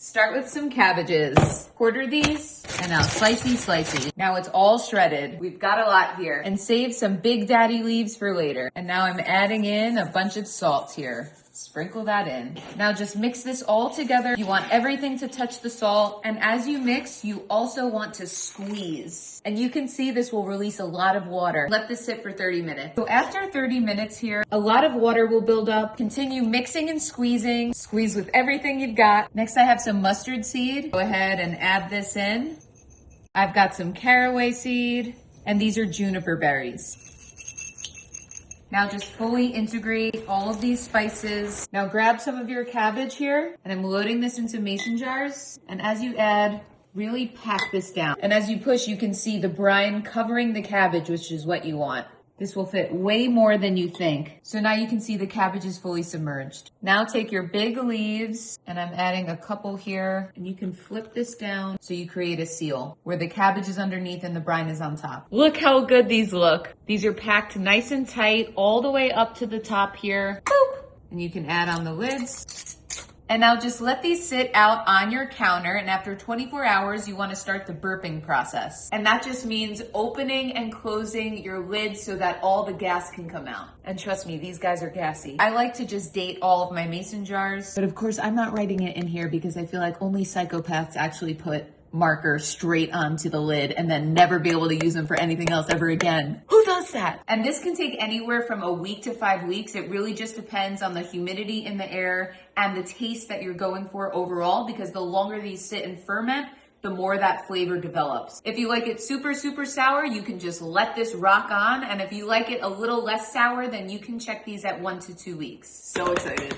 Start with some cabbages. Quarter these, and now slicey. Now it's all shredded. We've got a lot here. And save some big daddy leaves for later. And now I'm adding in a bunch of salt here. Sprinkle that in. Now just mix this all together. You want everything to touch the salt. And as you mix, you also want to squeeze. And you can see this will release a lot of water. Let this sit for 30 minutes. So after 30 minutes here, a lot of water will build up. Continue mixing and squeezing. Squeeze with everything you've got. Next, I have some mustard seed. Go ahead and add this in. I've got some caraway seed, and these are juniper berries. Now just fully integrate all of these spices. Now grab some of your cabbage here, and I'm loading this into mason jars. And as you add, really pack this down. And as you push, you can see the brine covering the cabbage, which is what you want. This will fit way more than you think. So now you can see the cabbage is fully submerged. Now take your big leaves, and I'm adding a couple here, and you can flip this down so you create a seal where the cabbage is underneath and the brine is on top. Look how good these look. These are packed nice and tight all the way up to the top here. Boop! And you can add on the lids. And now just let these sit out on your counter, and after 24 hours, you want to start the burping process. And that just means opening and closing your lid so that all the gas can come out. And trust me, these guys are gassy. I like to just date all of my mason jars, but of course I'm not writing it in here because I feel like only psychopaths actually put marker straight onto the lid and then never be able to use them for anything else ever again. Who does that? And this can take anywhere from a week to 5 weeks. It really just depends on the humidity in the air and the taste that you're going for overall, because the longer these sit and ferment, the more that flavor develops. If you like it super sour, you can just let this rock on. And if you like it a little less sour, then you can check these at 1 to 2 weeks. So excited.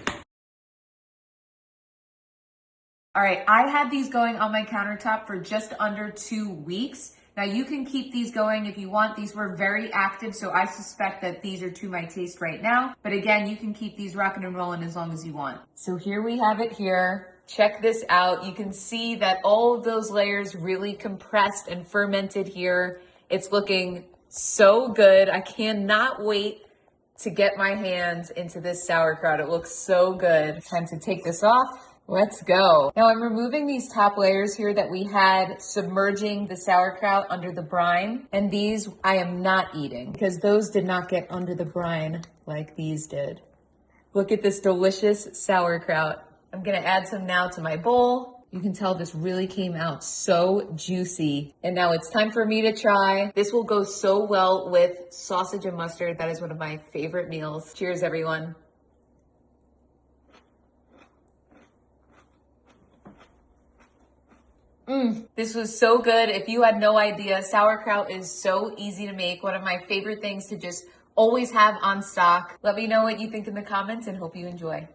All right, I had these going on my countertop for just under 2 weeks. Now you can keep these going if you want. These were very active, so I suspect that these are to my taste right now. But again, you can keep these rocking and rolling as long as you want. So here we have it here. Check this out. You can see that all of those layers really compressed and fermented here. It's looking so good. I cannot wait to get my hands into this sauerkraut. It looks so good. Time to take this off. Let's go. Now I'm removing these top layers here that we had submerging the sauerkraut under the brine. And these I am not eating because those did not get under the brine like these did. Look at this delicious sauerkraut. I'm gonna add some now to my bowl. You can tell this really came out so juicy. And now it's time for me to try. This will go so well with sausage and mustard. That is one of my favorite meals. Cheers, everyone. This was so good. If you had no idea, sauerkraut is so easy to make. One of my favorite things to just always have on stock. Let me know what you think in the comments and hope you enjoy.